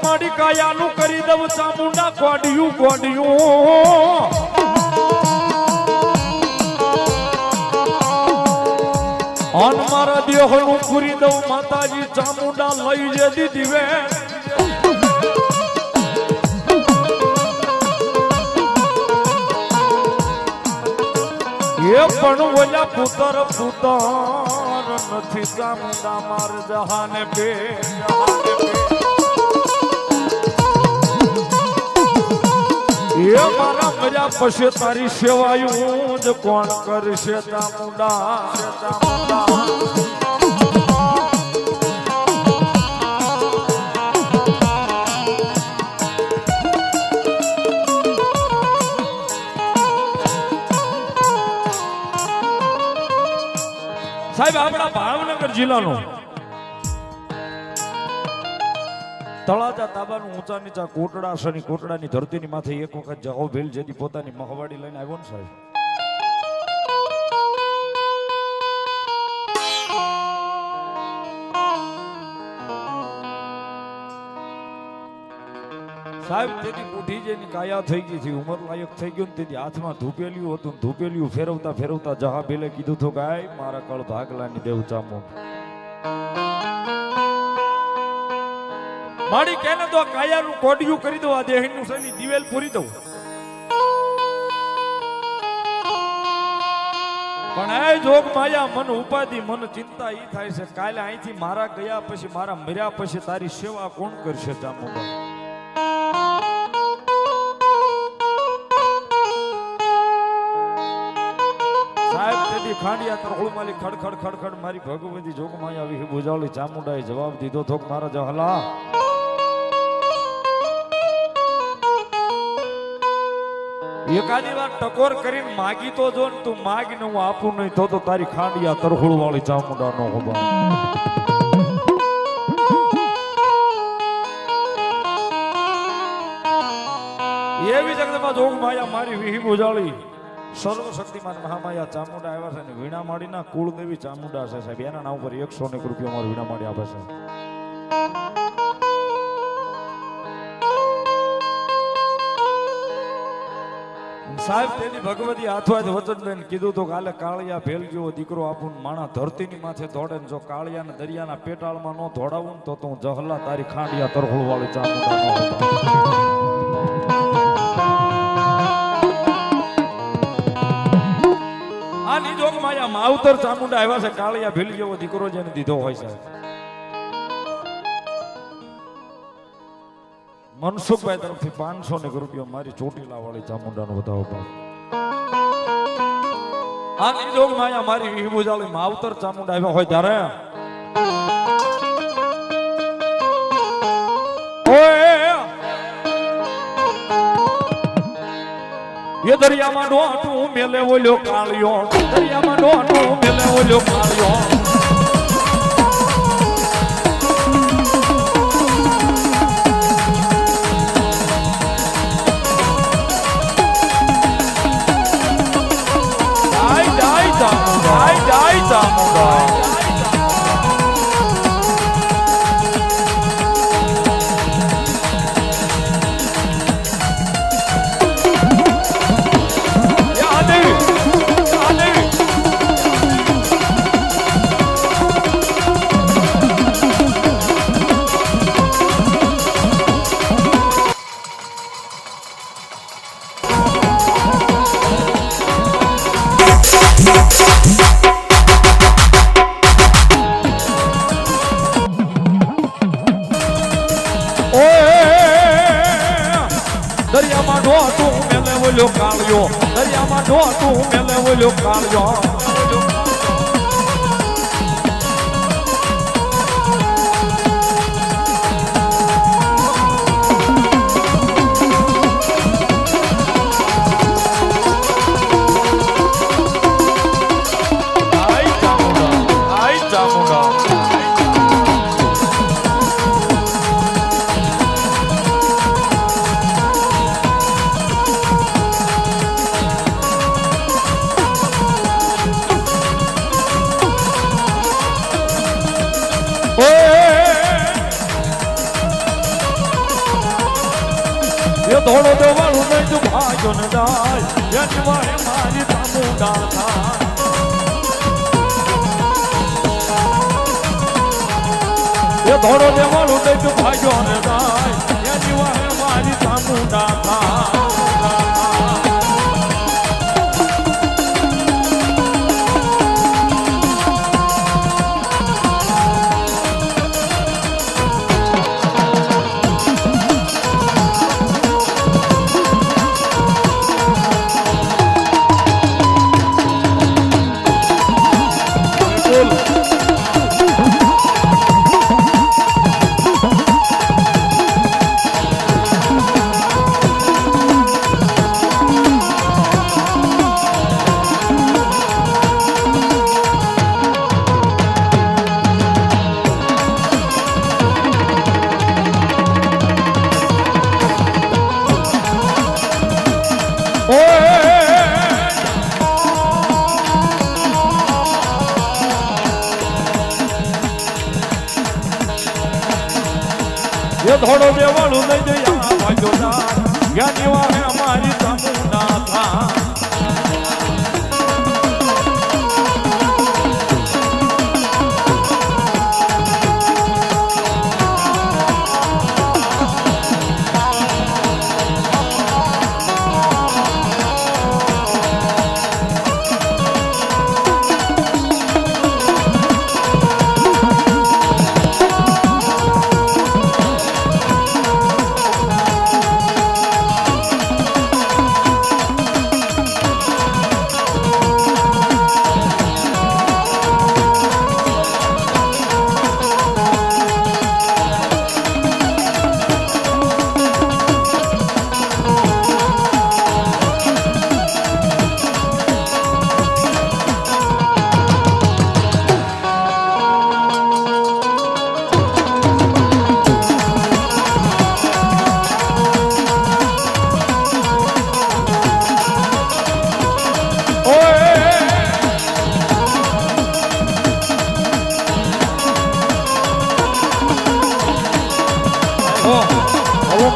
મારી કાયાનું કરી દઉં ચામુંડા કોડિયું કોડિયું અન મારા દેહનું પૂરી દઉં માતાજી ચામુંડા લઈ જે દીધી વે એ પણ ઓલા પુત્ર નથી ચામુંડા માર જહાને બે એ મારા મજા પછી તારી સેવાયું જ કોણ કરશે ચામુંડા સાહેબ આપણા ભાવનગર જિલ્લાનો તળાજા તાબાનું ઊંચા નીચા કોટડા શની કોટડાની ધરતીની માથે એક વખત જહો ભેલ જેથી પોતાની મહવાડી લઈને આવ્યો ને સાહેબ સાહેબ તેથી બુઢી જેની કાયા થઈ ગઈ હતી ઉંમર લાયક થઈ ગયું ને તેથી હાથમાં ધૂપેલિયું હતું ધૂપેલિયું ફેરવતા ફેરવતા જહા ભેલે કીધું તો ગાય મારા કળ ભાગલાની દેવ ચામો માડી કેને તો કાયાનું કોડિયું કરી દો આ દેહનું સની દિવેલ પૂરી દઉં પણ એ જોગ માયા મન ઉપાધિ મન ચિંતા ઈ થાય છે કાલે અહીંથી મારા ગયા પછી મારા મર્યા પછી તારી સેવા કોણ કરશે ચામુંડા સાહેબ તેથી ખાંડિયા તરહોળ માલી ખડખડ ખડખડ મારી ભગવતી જોગ માયા વિહે બુજાવલી ચામુંડાએ જવાબ દીધો થોક મારા જહલા એકાદી વાર ટકોર કરીને માગી તો જો ને તું માગી ને હું આપું નહીં તો તારી ખાંડિયા તરહોળ વાળી ચામુંડા નો હોબા એવી જગતમાં જોગ માયા મારી વિહી બુજાળી સર્વશક્તિમાન મહામાયા ચામુંડા આવ્યા છે ને વીણા માડીના કુળદેવી ચામુંડા છે સાહેબ એના નામ પર 101 રૂપિયા મારી વીણા માડી આપે છે સાહેબ તેની ભગવતી હાથવાય વચનબેન કીધું તો કાલે કાળિયા ભેલ જેવો દીકરો આપું માણા ધરતીની માથે દોડે ને જો કાળિયા ને દરિયાના પેટાળમાં નો દોડાવું તો તું જહલા તારી ખાંડિયા તરહોળ વાળી ચામુંડા આની જોગ માયા માવતર ચામુંડા આવ્યા છે કાળિયા ભેલ જેવો દીકરો જેને દીધો હોય છે મનસુખભાઈ તરફથી 500 રૂપિયા મારી ચોટીલા વાળી ચામુંડાનો વધાવો આની જોગ માયા મારી વિભુજાળી માવતર ચામુંડા આવ્યા હોય ત્યારે ये दरिया में डोटू मेले बोलो कालियो दरिया में डोटू मेले बोलो कालियो डाई चामुंडा દરિયામાં ઢોટું મેલે ઓલો કાળિયો દરિયામાં ઢોટું મેલે ઓલો કાળિયો એ ધોળો દેવાળું નહીં તું ભાગ્યો ન જાય એની વાહે મારી તામુંડા થાય એ ધોળો દેવાળું નહીં તું ભાગ્યો ન જાય એની વાહે મારી તામુંડા થાય એ ધોળો દેવાળું લઈ જઈ ભાગ્યો ના જ્ઞાની વાહે અમારી તામુંડા થા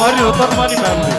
મારી રતનમાની મેમરી